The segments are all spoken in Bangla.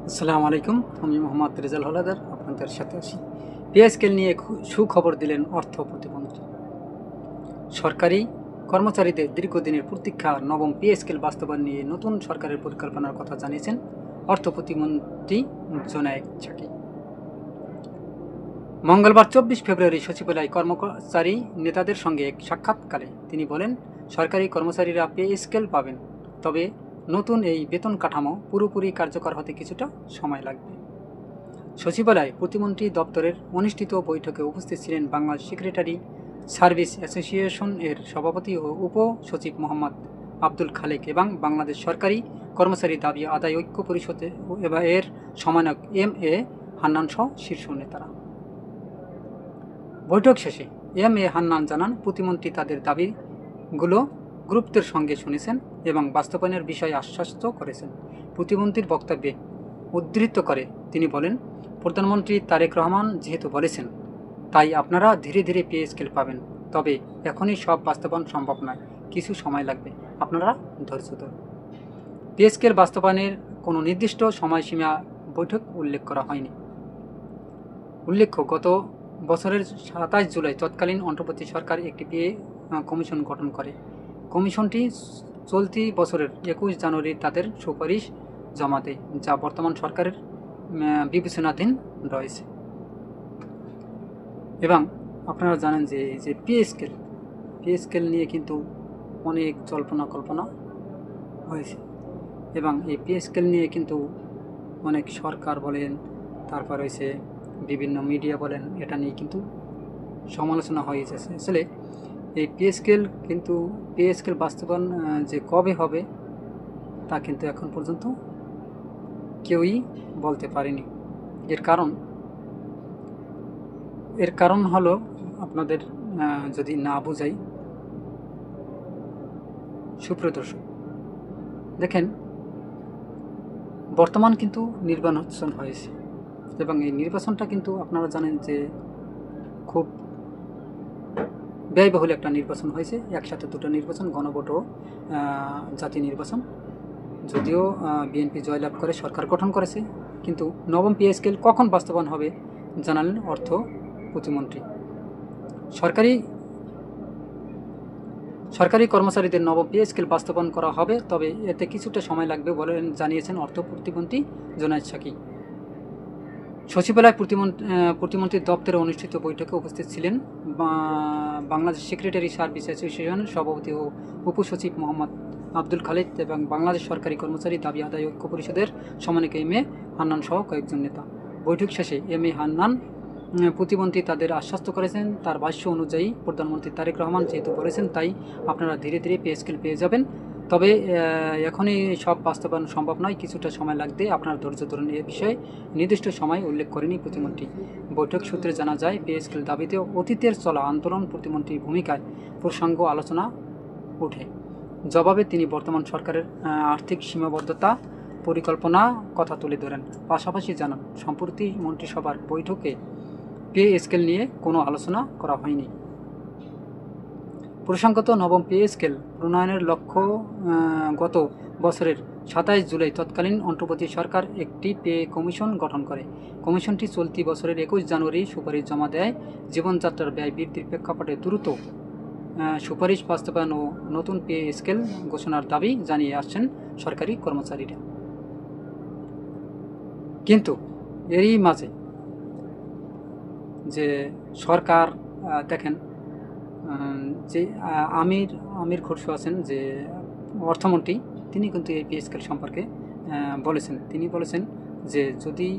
আসসালামু আলাইকুম। আমি মোহাম্মদ রেজাল হলাদার আপনাদের সাথে আছি। পে স্কেল নিয়ে সুখবর দিলেন অর্থ প্রতিমন্ত্রী। সরকারি কর্মচারীদের দীর্ঘদিনের প্রতীক্ষা নবম পে স্কেল বাস্তবায়ন নিয়ে নতুন সরকারের পরিকল্পনার কথা জানিয়েছেন অর্থ প্রতিমন্ত্রী জোনায়েদ সাকি। মঙ্গলবার 24 ফেব্রুয়ারি সচিবালয় কর্মচারী নেতাদের সঙ্গে এক সাক্ষাৎকারে তিনি বলেন, সরকারি কর্মচারীরা পে স্কেল পাবেন, তবে নতুন এই বেতন কাঠামো পুরোপুরি কার্যকর হতে কিছুটা সময় লাগবে। সচিবালয় প্রতিমন্ত্রী দপ্তরের অনুষ্ঠিত বৈঠকে উপস্থিত ছিলেন বাংলাদেশ সেক্রেটারি সার্ভিস অ্যাসোসিয়েশন এর সভাপতি ও উপ সচিব মোহাম্মদ আব্দুল খালেক এবং বাংলাদেশ সরকারি কর্মচারী দাবি আদায় ঐক্য পরিষদে এর সমন্বয়ক এম.এ. হান্নান সহ শীর্ষ নেতারা। বৈঠক শেষে এম.এ. হান্নান জানান, প্রতিমন্ত্রী তাদের দাবিগুলো গুরুত্বের সঙ্গে শুনেছেন এবং বাস্তবায়নের বিষয়ে আশ্বস্ত করেছেন। প্রতিমন্ত্রীর বক্তব্যে উদ্ধৃত করে তিনি বলেন, প্রধানমন্ত্রী তারেক রহমান যেহেতু বলেছেন, তাই আপনারা ধীরে ধীরে পে স্কেল পাবেন, তবে এখনই সব বাস্তবায়ন সম্ভব নয়, কিছু সময় লাগবে, আপনারা ধৈর্য ধরুন। পে স্কেল বাস্তবায়নের কোনো নির্দিষ্ট সময়সীমা বৈঠক উল্লেখ করা হয়নি। উল্লেখ্য, গত বছরের 27 জুলাই তৎকালীন অন্তর্বর্তী সরকার একটি পে কমিশন গঠন করে। কমিশনটি চলতি বছরের 21 জানুয়ারি তাদের সুপারিশ জমা দেয়, যা বর্তমান সরকারের বিবেচনাধীন রয়েছে। এবং আপনারা জানেন যে এই যে পে স্কেল নিয়ে কিন্তু অনেক জল্পনা কল্পনা হয়েছে এবং এই পে স্কেল নিয়ে কিন্তু অনেক সরকার বলেন, তারপর হয়েছে বিভিন্ন মিডিয়া বলেন, এটা নিয়ে কিন্তু সমালোচনা হয়ে যাচ্ছে। আসলে এই পে স্কেল বাস্তবায়ন যে কবে হবে তা কিন্তু এখন পর্যন্ত কেউই বলতে পারেনি। এর কারণ হলো, আপনাদের যদি না বোঝাই, সুপ্রিয় দর্শক, দেখেন, বর্তমান কিন্তু নির্বাচন হয়েছে এবং এই নির্বাচনটা কিন্তু আপনারা জানেন যে খুব ব্যয়বহুল একটা নির্বাচন হয়েছে। একসাথে দুটো নির্বাচন, গণভোট ও জাতীয় নির্বাচন। যদিও বিএনপি জয়লাভ করে সরকার গঠন করেছে, কিন্তু নবম পে স্কেল কখন বাস্তবায়ন হবে জানালেন অর্থ প্রতিমন্ত্রী। সরকারি কর্মচারীদের নবম পে স্কেল বাস্তবায়ন করা হবে, তবে এতে কিছুটা সময় লাগবে বলে জানিয়েছেন অর্থ প্রতিমন্ত্রী জোনায়েদ সাকি। সচিবালয় প্রতিমন্ত্রীর দপ্তরে অনুষ্ঠিত বৈঠকে উপস্থিত ছিলেন বাংলাদেশ সেক্রেটারি সার্ভিস অ্যাসোসিয়েশনের সভাপতি ও উপসচিব মোহাম্মদ আব্দুল খালেক এবং বাংলাদেশ সরকারি কর্মচারী দাবি আদায় ঐক্য পরিষদের সমন্বয়ক এম.এ. হান্নান সহ কয়েকজন নেতা। বৈঠক শেষে এম.এ. হান্নান প্রতিমন্ত্রী তাদের আশ্বস্ত করেছেন, তার ভাষ্য অনুযায়ী প্রধানমন্ত্রী তারেক রহমান যেহেতু বলেছেন, তাই আপনারা ধীরে ধীরে পে স্কেল পেয়ে যাবেন, তবে এখনই সব বাস্তবায়ন সম্ভব নয়, কিছুটা সময় লাগবে, আপনার ধৈর্য ধরুন। এ বিষয়ে নির্দিষ্ট সময় উল্লেখ করেনি প্রতিমন্ত্রী। বৈঠক সূত্রে জানা যায়, পে স্কেল দাবিতে অতীতের চলা আন্দোলন প্রতিমন্ত্রীর ভূমিকায় প্রসঙ্গ আলোচনা ওঠে। জবাবে তিনি বর্তমান সরকারের আর্থিক সীমাবদ্ধতা পরিকল্পনা কথা তুলে ধরেন। পাশাপাশি জানান, সম্প্রতি মন্ত্রিসভার বৈঠকে পে স্কেল নিয়ে কোনো আলোচনা করা হয়নি। প্রসঙ্গত, নবম পে স্কেল প্রণয়নের লক্ষ্য গত বছরের 27 জুলাই তৎকালীন অন্তর্বর্তী সরকার একটি পে কমিশন গঠন করে। কমিশনটি চলতি বছরের 21 জানুয়ারি সুপারিশ জমা দেয়। জীবনযাত্রার ব্যয় বৃদ্ধির প্রেক্ষাপটে দ্রুত সুপারিশ বাস্তবায়ন ও নতুন পে স্কেল ঘোষণার দাবি জানিয়ে আসছেন সরকারি কর্মচারীরা। কিন্তু এরই মাঝে যে সরকার, দেখেন, যে আমির খসরু আছেন, যে অর্থমন্ত্রী, তিনি কিন্তু এই পে স্কেল সম্পর্কে বলেছেন। তিনি বলেছেন যে যদি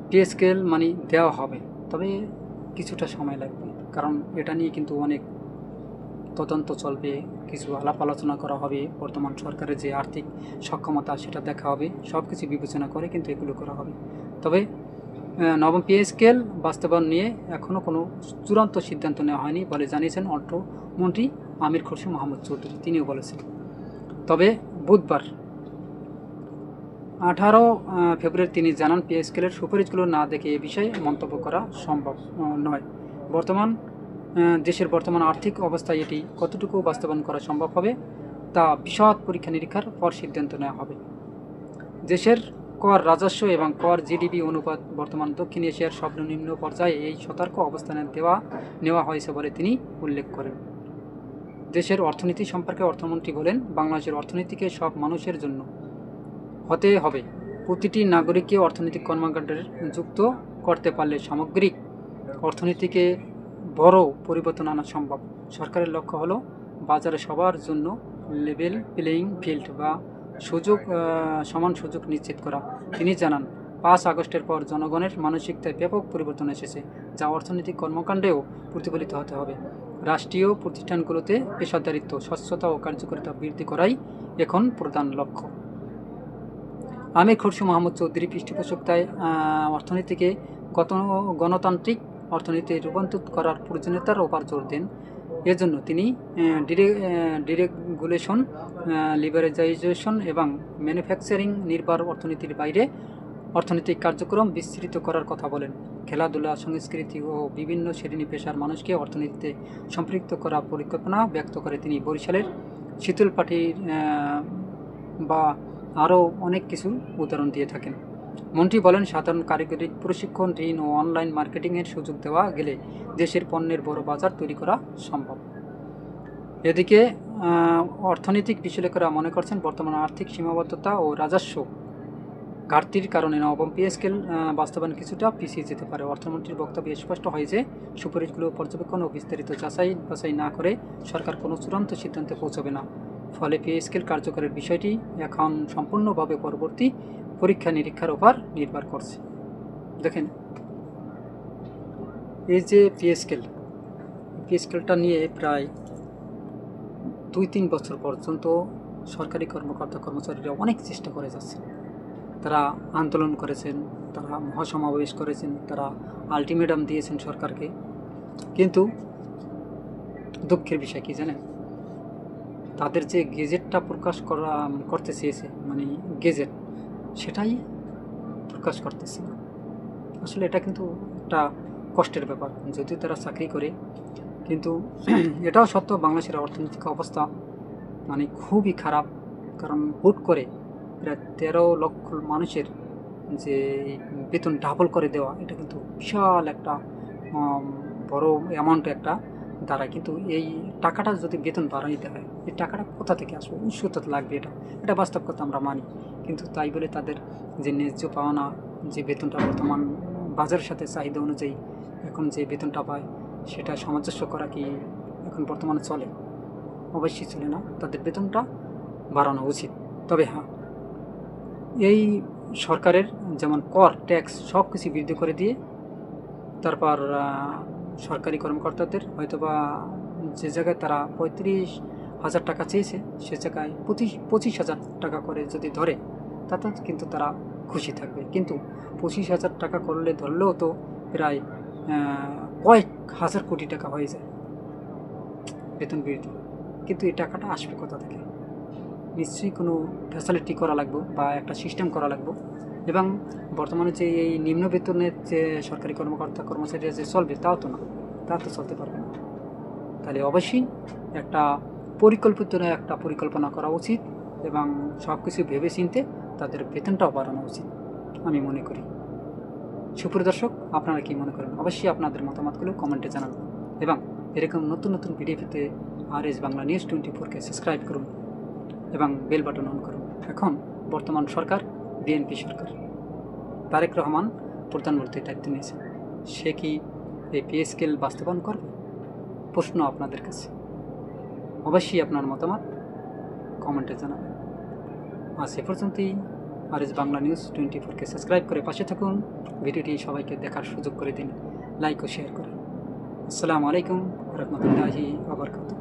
পে স্কেল মানে দেওয়া হবে, তবে কিছুটা সময় লাগবে, কারণ এটা নিয়ে কিন্তু অনেক তদন্ত চলবে, কিছু আলাপ আলোচনা করা হবে, বর্তমান সরকারের যে আর্থিক সক্ষমতা সেটা দেখা হবে, সব কিছু বিবেচনা করে কিন্তু এগুলো করা হবে। তবে নবম পে স্কেল বাস্তবায়ন নিয়ে এখনও কোনো চূড়ান্ত সিদ্ধান্ত নেওয়া হয়নি বলে জানিয়েছেন অর্থমন্ত্রী আমির খসরু মাহমুদ চৌধুরী। তিনিও বলেছেন, তবে বুধবার 18 ফেব্রুয়ারি তিনি জানান, পে স্কেলের সুপারিশগুলো না দেখে এ বিষয়ে মন্তব্য করা সম্ভব নয়। দেশের বর্তমান আর্থিক অবস্থায় এটি কতটুকু বাস্তবায়ন করা সম্ভব হবে তা বিশদ পরীক্ষা নিরীক্ষার পর সিদ্ধান্ত নেওয়া হবে। দেশের কর রাজস্ব এবং কর জিডিপি অনুপাত বর্তমান দক্ষিণ এশিয়ার সর্বনিম্ন পর্যায়ে এই সতর্ক অবস্থানে নেওয়া হয়েছে বলে তিনি উল্লেখ করেন। দেশের অর্থনীতি সম্পর্কে অর্থমন্ত্রী বলেন, বাংলাদেশের অর্থনীতিকে সব মানুষের জন্য হতে হবে। প্রতিটি নাগরিককে অর্থনৈতিক কর্মকাণ্ডে যুক্ত করতে পারলে সামগ্রিক অর্থনীতিকে বড় পরিবর্তন আনা সম্ভব। সরকারের লক্ষ্য হলো বাজারে সবার জন্য লেভেল প্লেয়িং ফিল্ড বা সমান সুযোগ নিশ্চিত করা। তিনি জানান, 5 আগস্টের পর জনগণের মানসিকতায় ব্যাপক পরিবর্তন এসেছে, যা অর্থনৈতিক কর্মকাণ্ডেও প্রতিফলিত হতে হবে। রাষ্ট্রীয় প্রতিষ্ঠানগুলোতে পেশাদারিত্ব, স্বচ্ছতা ও কার্যকারিতা বৃদ্ধি করাই এখন প্রধান লক্ষ্য। আমির খসরু মাহমুদ চৌধুরী পৃষ্ঠপোষকতায় অর্থনীতিকে গণতান্ত্রিক অর্থনীতিতে রূপান্তরিত করার প্রয়োজনীয়তার ওপর জোর দেন। এজন্য তিনি ডিরেগুলেশন, লিবারালাইজেশন এবং ম্যানুফ্যাকচারিং নির্ভর অর্থনীতির বাইরে অর্থনৈতিক কার্যক্রম বিস্তৃত করার কথা বলেন। খেলাধুলা, সংস্কৃতি ও বিভিন্ন শ্রেণী পেশার মানুষকে অর্থনীতিতে সম্পৃক্ত করার পরিকল্পনা ব্যক্ত করে তিনি বরিশালের শীতলপাটির বা আরও অনেক কিছু উদাহরণ দিয়ে থাকেন। মন্ত্রী বলেন, সাধারণ কারিগরি প্রশিক্ষণ, ঋণ ও অনলাইন মার্কেটিংয়ের সুযোগ দেওয়া গেলে দেশের পণ্যের বড় বাজার তৈরি করা সম্ভব। এদিকে অর্থনৈতিক বিশ্লেষকেরা মনে করছেন, বর্তমান আর্থিক সীমাবদ্ধতা ও রাজস্ব ঘাটতির কারণে নবম পে স্কেল বাস্তবায়ন কিছুটা পিছিয়ে যেতে পারে। অর্থমন্ত্রীর বক্তব্যে স্পষ্ট হয় যে সুপারিশগুলো পর্যবেক্ষণ ও বিস্তারিত যাচাই বাছাই না করে সরকার কোনো চূড়ান্ত সিদ্ধান্তে পৌঁছবে না। ফলে পে স্কেল কার্যকরের বিষয়টি এখন সম্পূর্ণভাবে পরবর্তী পরীক্ষা নিরীক্ষার উপর নির্ভর করছে। দেখেন, এই যে পে স্কেলটা নিয়ে প্রায় 2-3 বছর পর্যন্ত সরকারি কর্মকর্তা কর্মচারীরা অনেক চেষ্টা করে যাচ্ছে। তারা আন্দোলন করেছেন, তারা মহাসমাবেশ করেছেন, তারা আলটিমেটাম দিয়েছেন সরকারকে। কিন্তু দুঃখের বিষয় কি জানেন, তাদের যে গেজেটটা প্রকাশ করতে চেয়েছে, মানে গেজেট, সেটাই প্রকাশ করতেছে না। আসলে এটা কিন্তু একটা কষ্টের ব্যাপার। যদিও তারা চাকরি করে, কিন্তু এটাও সত্য, বাংলাদেশের অর্থনৈতিক অবস্থা মানে খুবই খারাপ। কারণ হুট করে প্রায় 13 লক্ষ মানুষের যে বেতন ডাবল করে দেওয়া, এটা কিন্তু বিশাল একটা বড় অ্যামাউন্ট একটা দাঁড়ায়। কিন্তু এই টাকাটা যদি বেতন বাড়াইতে হয়, এই টাকাটা কোথা থেকে আসবে? উৎসত লাগবে, এটা বাস্তব কথা আমরা মানি। কিন্তু তাই বলে তাদের যে ন্যায্য পাওনা, যে বেতনটা বর্তমান বাজারের সাথে চাহিদা অনুযায়ী এখন যে বেতনটা পায়, সেটা সামঞ্জস্য করা কি এখন বর্তমানে চলে? অবশ্যই চলে না। তাদের বেতনটা বাড়ানো উচিত। তবে হ্যাঁ, এই সরকারের যেমন কর, ট্যাক্স সব কিছু বৃদ্ধি করে দিয়ে তারপর সরকারি কর্মকর্তাদের হয়তোবা যে জায়গায় তারা 35,000 টাকা চেয়েছে, সে জায়গায় 25,000 টাকা করে যদি ধরে, তাতে কিন্তু তারা খুশি থাকবে। কিন্তু 25,000 টাকা ধরলেও তো প্রায় কয়েক হাজার কোটি টাকা হয়ে যায় বেতন বৃদ্ধি। কিন্তু এই টাকাটা আসবে কোথা থেকে? নিশ্চয়ই কোনো ফ্যাসিলিটি করা লাগবে বা একটা সিস্টেম করা লাগবে। এবং বর্তমানে যে এই নিম্ন বেতনের যে সরকারি কর্মকর্তা কর্মচারীরা যে চলবে, তা তো চলতে পারবে না। তাহলে অবশ্যই একটা পরিকল্পনা করা উচিত এবং সব কিছু ভেবে চিনতে তাদের বেতনটাও বাড়ানো উচিত আমি মনে করি। সুপ্রিয় দর্শক, আপনারা কি মনে করেন? অবশ্যই আপনাদের মতামতগুলো কমেন্টে জানান এবং এরকম নতুন নতুন ভিডিও পেতে RS বাংলা নিউজ 24-কে সাবস্ক্রাইব করুন এবং বেল বাটন অন করুন। এখন বর্তমান সরকার বিএনপি সরকার, তারেক রহমান প্রধানমন্ত্রীর দায়িত্ব নিয়েছে। সে কি এই পে স্কেল বাস্তবায়ন করবে? প্রশ্ন আপনাদের কাছে। অবশ্যই আপনার মতামত কমেন্টে জানাবেন। আজ এ পর্যন্তই। RS বাংলা নিউজ 24-কে সাবস্ক্রাইব করে পাশে থাকুন। ভিডিওটি সবাইকে দেখার সুযোগ করে দিন, লাইক ও শেয়ার করুন। আসসালামু আলাইকুম ওয়া রাহমাতুল্লাহি ওয়া বারাকাতুহু।